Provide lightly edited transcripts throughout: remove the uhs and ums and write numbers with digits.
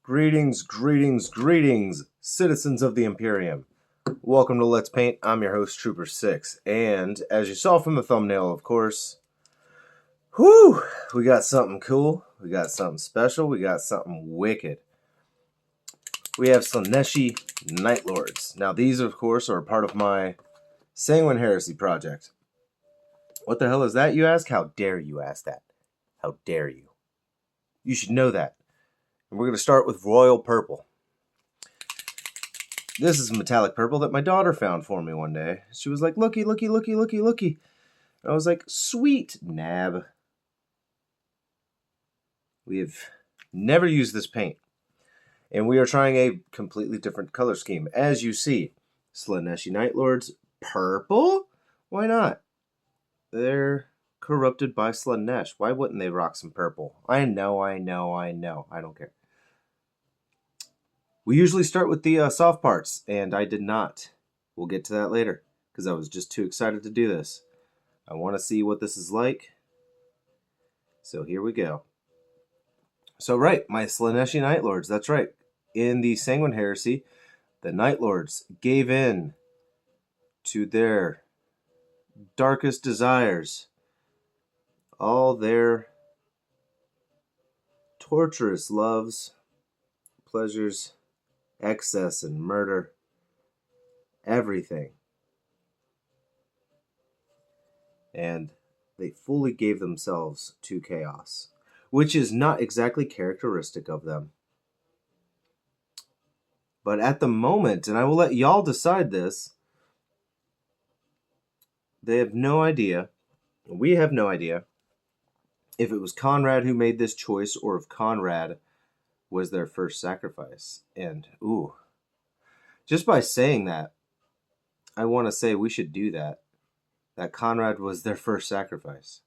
Greetings, greetings, greetings, citizens of the Imperium. Welcome to Let's Paint. I'm your host, Trooper6. And as you saw from the thumbnail, of course, we got something cool. We got something special. We got something wicked. We have Slaneshi Night Lords. Now, these, of course, are part of my Sanguin Heresy project. What the hell is that, you ask? How dare you ask that? How dare you? You should know that. And we're going to start with Royal Purple. This is metallic purple that my daughter found for me one day. She was like, looky, looky, looky, looky, looky. And I was like, sweet nab. We have never used this paint. And we are trying a completely different color scheme. As you see, Slaneshi Night Lords, purple? Why not? They're corrupted by Slanesh. Why wouldn't they rock some purple? I know. I don't care. We usually start with the soft parts, and I did not. We'll get to that later, because I was just too excited to do this. I want to see what this is like. So here we go. So right, my Slaneshi Night Lords, that's right. In the Sanguin Heresy, the Night Lords gave in to their darkest desires. All their torturous loves, pleasures, excess and murder, everything. And they fully gave themselves to chaos, which is not exactly characteristic of them. But at the moment, and I will let y'all decide this, they have no idea, we have no idea, if it was Conrad who made this choice or if Conrad was their first sacrifice. And, just by saying that, I want to say we should do that. That Conrad was their first sacrifice.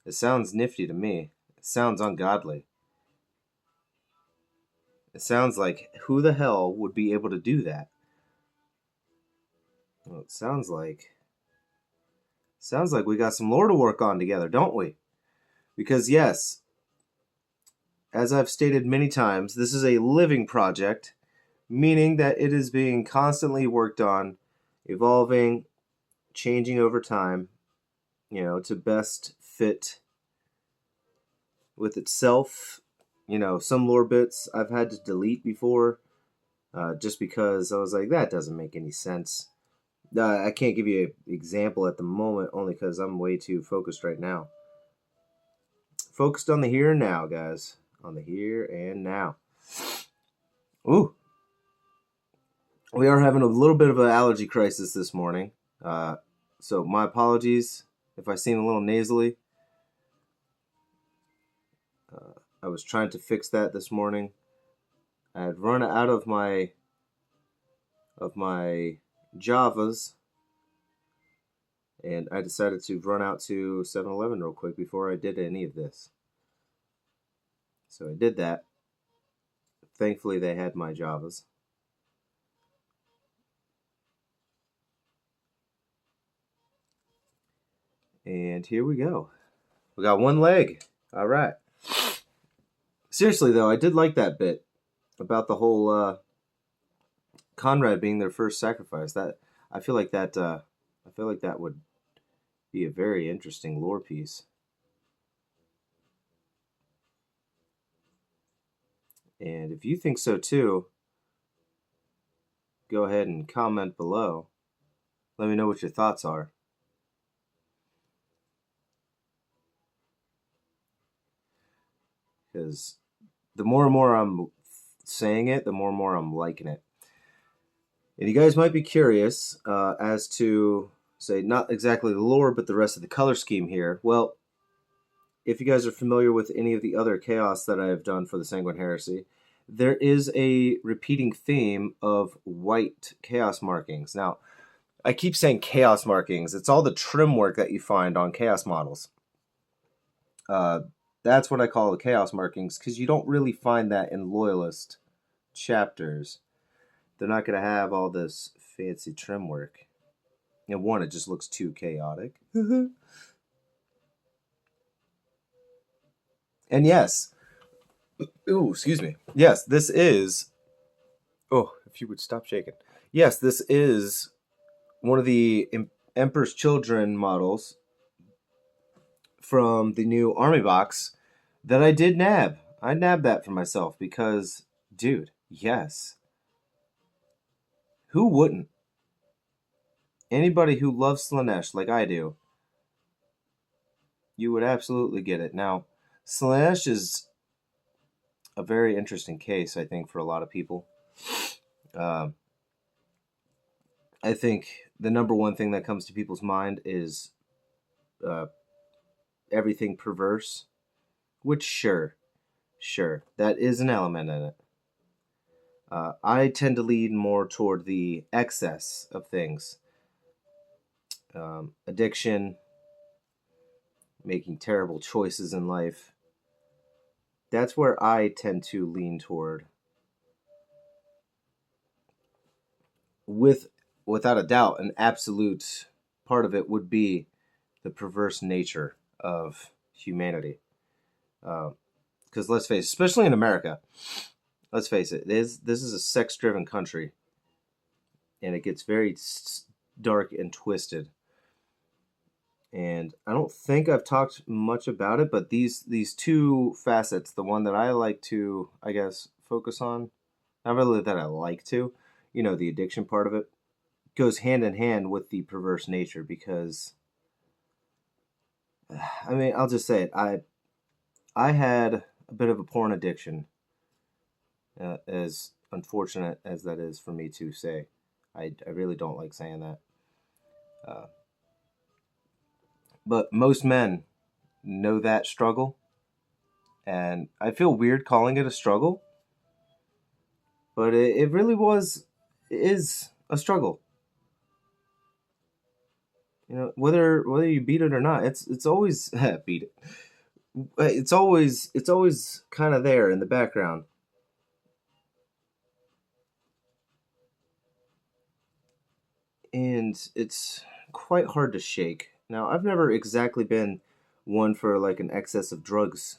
It sounds nifty to me. It sounds ungodly. It sounds like, who the hell would be able to do that? Well, it sounds like we got some lore to work on together, don't we? Because yes, as I've stated many times, this is a living project, meaning that it is being constantly worked on, evolving, changing over time, to best fit with itself. Some lore bits I've had to delete before, just because I was like, that doesn't make any sense. I can't give you an example at the moment, only because I'm way too focused right now. Focused on the here and now, guys. On the here and now. Ooh. We are having a little bit of an allergy crisis this morning. So my apologies if I seem a little nasally. I was trying to fix that this morning. I had run out of my Javas, and I decided to run out to 7-Eleven real quick before I did any of this. So I did that. Thankfully, they had my Javas. And here we go. We got one leg. All right. Seriously, though, I did like that bit about the whole Conrad being their first sacrifice. I feel like that would be a very interesting lore piece. And if you think so too, go ahead and comment below. Let me know what your thoughts are. Because the more and more I'm saying it, the more and more I'm liking it. And you guys might be curious as to, say, not exactly the lore, but the rest of the color scheme here. Well, if you guys are familiar with any of the other chaos that I have done for the Sanguin Heresy, there is a repeating theme of white chaos markings. Now, I keep saying chaos markings. It's all the trim work that you find on chaos models. That's what I call the chaos markings, because you don't really find that in Loyalist chapters. They're not going to have all this fancy trim work. And one, it just looks too chaotic. And yes, Ooh, excuse me. Yes, this is. Oh, if you would stop shaking. Yes, this is one of the Emperor's Children models from the new Army box that I did nab. I nabbed that for myself because, dude, yes. Who wouldn't? Anybody who loves Slanesh like I do, you would absolutely get it. Now, Slanesh is a very interesting case, I think, for a lot of people. Um, I think the number one thing that comes to people's mind is uh, everything perverse, which, sure, that is an element in it. I tend to lean more toward the excess of things, addiction, making terrible choices in life. That's where I tend to lean toward. Without a doubt, an absolute part of it would be the perverse nature of humanity. Because let's face it, especially in America, let's face it, this is a sex-driven country, and it gets very dark and twisted. And I don't think I've talked much about it, but these two facets, the one that I like to, I guess, focus on, not really that I like to, the addiction part of it, goes hand in hand with the perverse nature because, I mean, I'll just say it. I had a bit of a porn addiction, as unfortunate as that is for me to say. I really don't like saying that. Uh, but most men know that struggle, and I feel weird calling it a struggle, but it really is a struggle. Whether you beat it or not, it's always beat it. It's always kind of there in the background. And it's quite hard to shake. Now, I've never exactly been one for like an excess of drugs,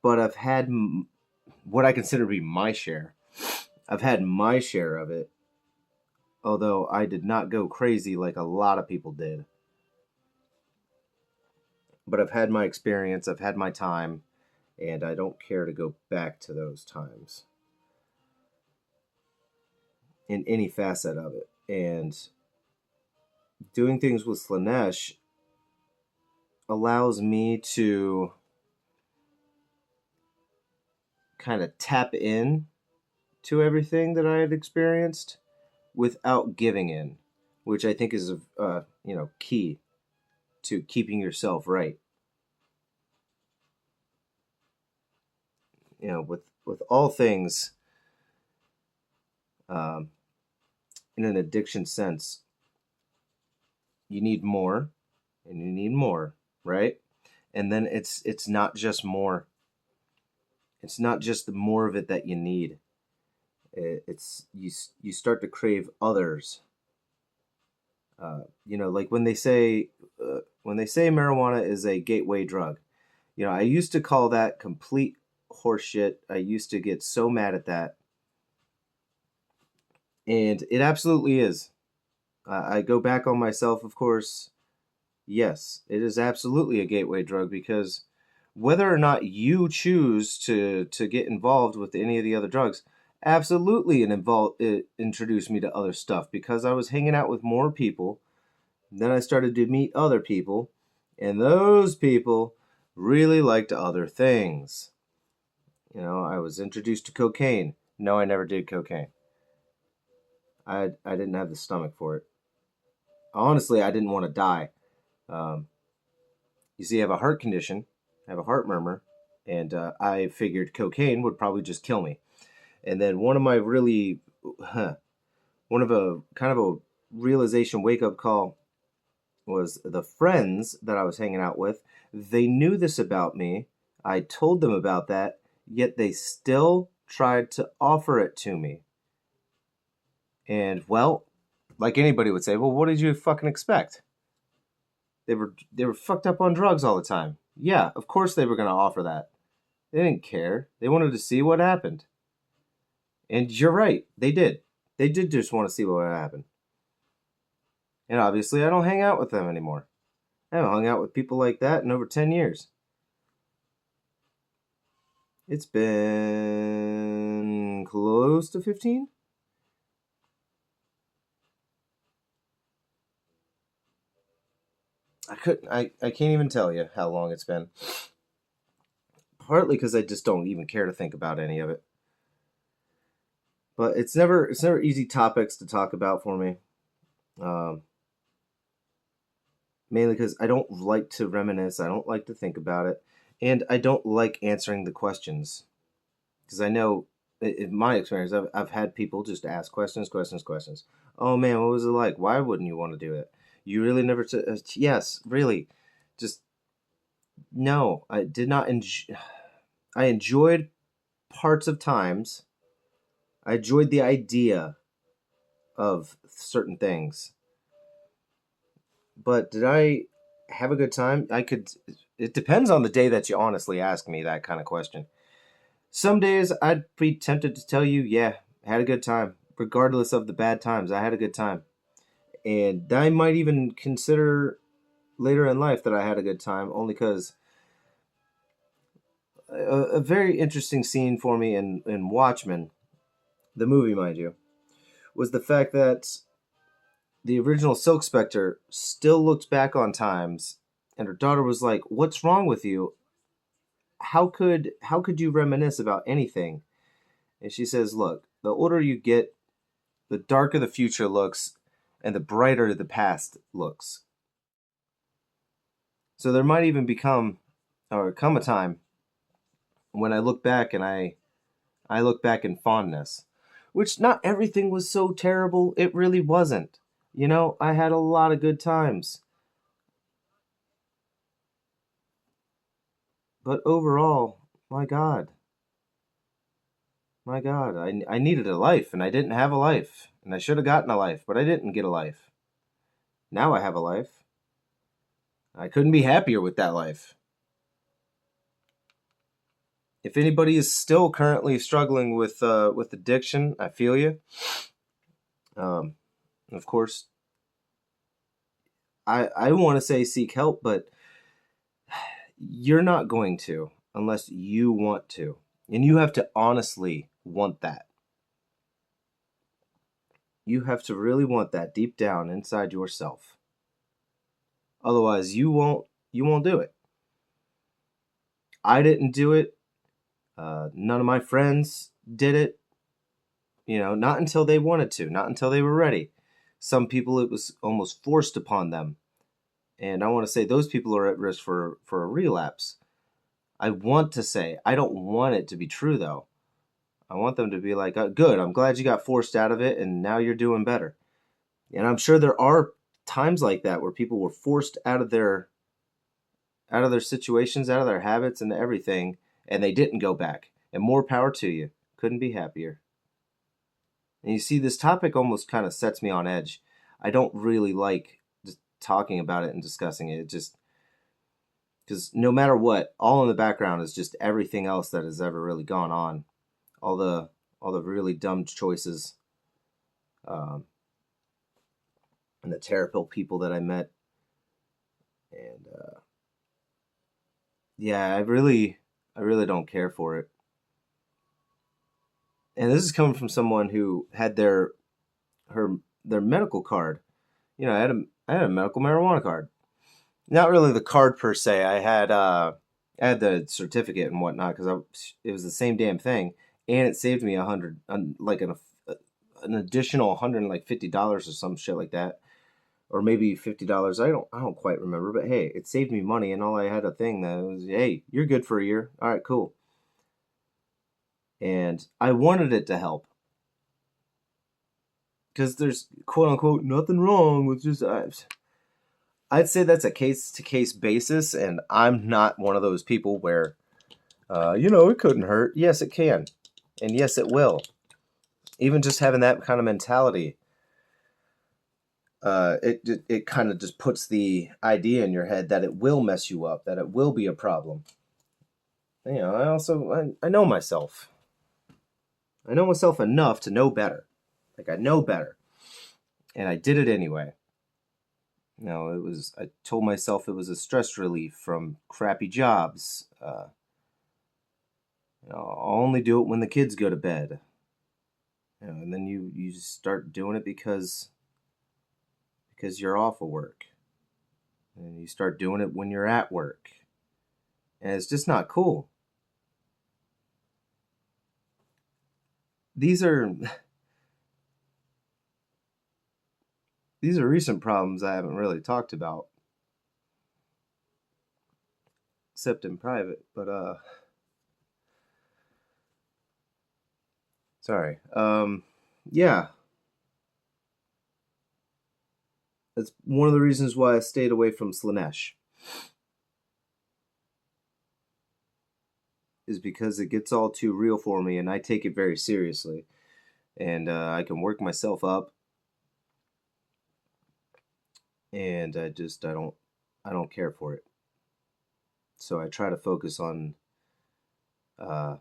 but I've had what I consider to be my share. I've had my share of it, although I did not go crazy like a lot of people did. But I've had my experience, I've had my time, and I don't care to go back to those times in any facet of it. And doing things with Slanesh allows me to kind of tap in to everything that I had experienced without giving in, which I think is key to keeping yourself right. With all things, um, in an addiction sense, you need more, and you need more, right? And then it's not just more. It's not just the more of it that you need. It's you start to crave others. Like when they say marijuana is a gateway drug. I used to call that complete horseshit. I used to get so mad at that, and it absolutely is. I go back on myself, of course. Yes, it is absolutely a gateway drug because whether or not you choose to get involved with any of the other drugs, absolutely it introduced me to other stuff because I was hanging out with more people. Then I started to meet other people, and those people really liked other things. I was introduced to cocaine. No, I never did cocaine. I didn't have the stomach for it. Honestly, I didn't want to die. Um, you see, I have a heart condition, I have a heart murmur, and I figured cocaine would probably just kill me. And then one of a kind of a realization wake up call was the friends that I was hanging out with. They knew this about me. I told them about that, yet they still tried to offer it to me. And well, like anybody would say, well, what did you fucking expect? They were fucked up on drugs all the time. Yeah, of course they were going to offer that. They didn't care. They wanted to see what happened. And you're right. They did. They did just want to see what happened. And obviously, I don't hang out with them anymore. I haven't hung out with people like that in over 10 years. It's been close to 15? I can't even tell you how long it's been. Partly because I just don't even care to think about any of it. But it's never easy topics to talk about for me. Mainly because I don't like to reminisce. I don't like to think about it. And I don't like answering the questions. Because I know, in my experience, I've had people just ask questions. Oh man, what was it like? Why wouldn't you want to do it? You really never said, yes, really. Just, no, I did not enjoy. I enjoyed parts of times. I enjoyed the idea of certain things. But did I have a good time? It depends on the day that you honestly ask me that kind of question. Some days I'd be tempted to tell you, yeah, I had a good time. Regardless of the bad times, I had a good time. And I might even consider later in life that I had a good time, only because a very interesting scene for me in Watchmen, the movie, mind you, was the fact that the original Silk Spectre still looked back on times, and her daughter was like, "What's wrong with you? How could you reminisce about anything?" And she says, "Look, the older you get, the darker the future looks, and the brighter the past looks. So there might even come a time when I look back and I look back in fondness, which not everything was so terrible. It really wasn't. You know, I had a lot of good times. But overall, my God, I needed a life and I didn't have a life. And I should have gotten a life, but I didn't get a life. Now I have a life. I couldn't be happier with that life. If anybody is still currently struggling with addiction, I feel you. Of course, I want to say seek help, but you're not going to unless you want to. And you have to honestly want that. You have to really want that deep down inside yourself. Otherwise, you won't do it. I didn't do it. None of my friends did it. You know, not until they wanted to, not until they were ready. Some people, it was almost forced upon them. And I want to say those people are at risk for a relapse. I want to say, I don't want it to be true, though. I want them to be like, good, I'm glad you got forced out of it, and now you're doing better. And I'm sure there are times like that where people were forced out of their situations, out of their habits and everything, and they didn't go back. And more power to you. Couldn't be happier. And you see, this topic almost kind of sets me on edge. I don't really like just talking about it and discussing it. It just, because no matter what, all in the background is just everything else that has ever really gone on. All the really dumb choices, and the terrible people that I met. And yeah, I really don't care for it. And this is coming from someone who had their medical card. You know, I had a medical marijuana card. Not really the card per se. I had the certificate and whatnot because it was the same damn thing, and it saved me an additional $150 or some shit like that, or maybe $50. I don't quite remember, but hey, it saved me money, and all I had a thing that was, hey, you're good for a year. All right, cool. And I wanted it to help because there's quote unquote nothing wrong with just. I'd say that's a case to case basis, and I'm not one of those people where, it couldn't hurt. Yes, it can, and yes, it will. Even just having that kind of mentality, it kind of just puts the idea in your head that it will mess you up, that it will be a problem. I know myself. I know myself enough to know better. Like, I know better. And I did it anyway. I told myself it was a stress relief from crappy jobs. I'll only do it when the kids go to bed. And then you just start doing it because you're off of work. And you start doing it when you're at work. And it's just not cool. These are recent problems I haven't really talked about, except in private. But sorry. Yeah. That's one of the reasons why I stayed away from Slanesh. Is because it gets all too real for me, and I take it very seriously. And I can work myself up, and I don't care for it. So I try to focus on the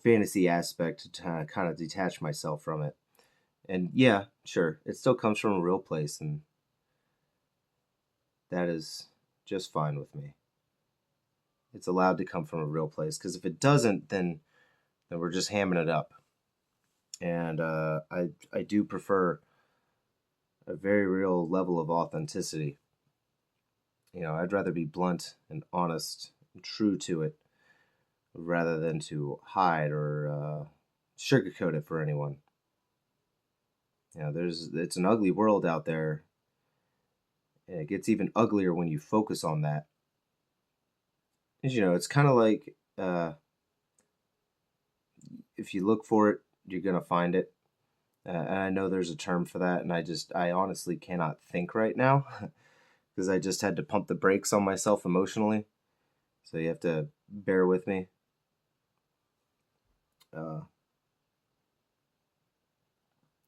fantasy aspect to kind of detach myself from it. And yeah, sure, it still comes from a real place, and that is just fine with me. It's allowed to come from a real place, because if it doesn't, then we're just hamming it up. And I do prefer a very real level of authenticity. I'd rather be blunt and honest and true to it rather than to hide or sugarcoat it for anyone. It's an ugly world out there, and it gets even uglier when you focus on that. It's kind of like if you look for it, you're gonna find it. And I know there's a term for that, and I honestly cannot think right now because I just had to pump the brakes on myself emotionally. So you have to bear with me.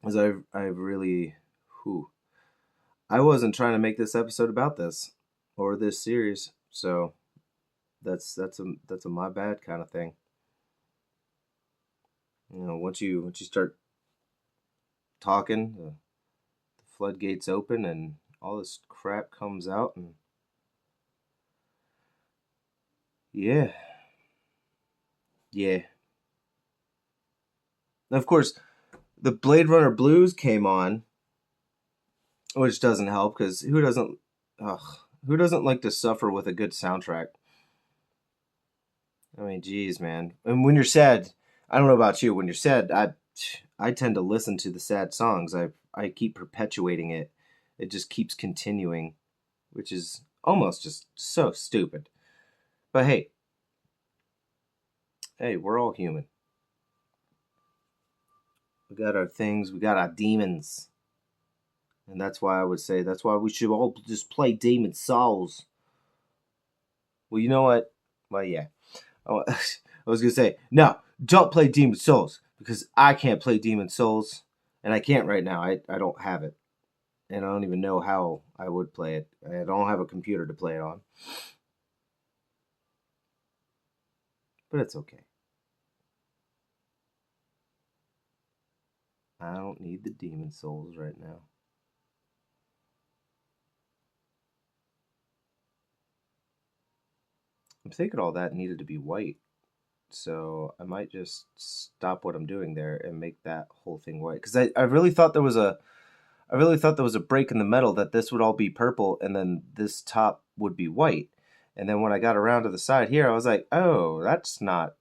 As I really, I wasn't trying to make this episode about this or this series, so that's a my bad kind of thing. Once you start talking, the floodgates open and all this crap comes out, and yeah. And of course, the Blade Runner Blues came on, which doesn't help because who doesn't like to suffer with a good soundtrack? I mean, geez, man. And when you're sad, I don't know about you. When you're sad, I tend to listen to the sad songs. I keep perpetuating it. It just keeps continuing, which is almost just so stupid. But hey, we're all human. We got our things. We got our demons. And that's why we should all just play Demon Souls. Well, you know what? Well, yeah. I was going to say, no, don't play Demon Souls, because I can't play Demon Souls, and I can't right now. I don't have it, and I don't even know how I would play it. I don't have a computer to play it on. But it's okay. I don't need the Demon Souls right now. I'm thinking all that needed to be white. So I might just stop what I'm doing there and make that whole thing white. Because I really thought there was a break in the metal, that this would all be purple and then this top would be white. And then when I got around to the side here, I was like, oh, that's not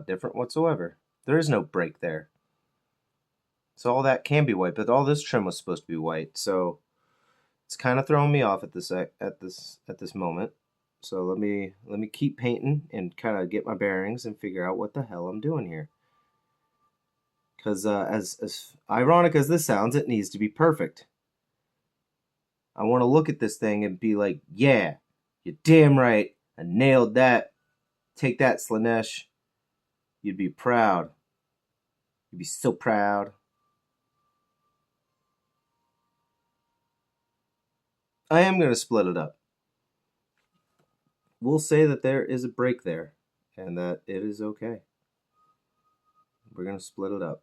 different whatsoever. There is no break there. So all that can be white, but all this trim was supposed to be white. So it's kind of throwing me off at this moment. So let me keep painting and kind of get my bearings and figure out what the hell I'm doing here. Because as ironic as this sounds, it needs to be perfect. I want to look at this thing and be like, yeah, you're damn right. I nailed that. Take that, Slanesh. You'd be proud. You'd be so proud. I am going to split it up. we'll say that there is a break there and that it is okay. We're going to split it up.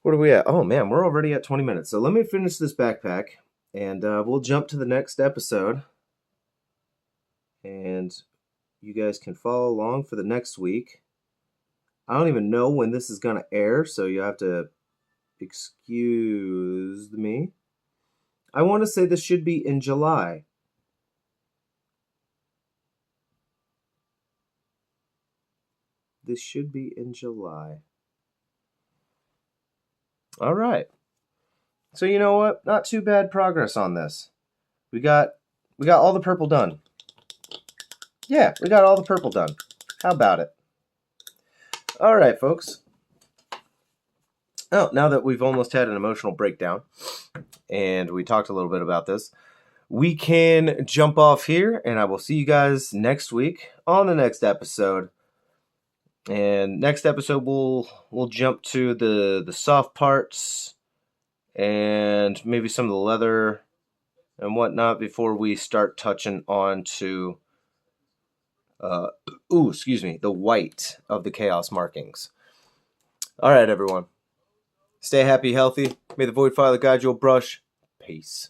What are we at? Oh man, we're already at 20 minutes. So let me finish this backpack and we'll jump to the next episode. And you guys can follow along for the next week. I don't even know when this is going to air, so you have to excuse me. I want to say this should be in July. This should be in July. All right. So you know what? Not too bad progress on this. We got all the purple done. Yeah, we got all the purple done. How about it? All right, folks. Oh, now that we've almost had an emotional breakdown and we talked a little bit about this, we can jump off here, and I will see you guys next week on the next episode. And next episode we'll jump to the soft parts and maybe some of the leather and whatnot before we start touching on to the white of the chaos markings. All right, everyone. Stay happy, healthy. May the Void Father guide your brush. Peace.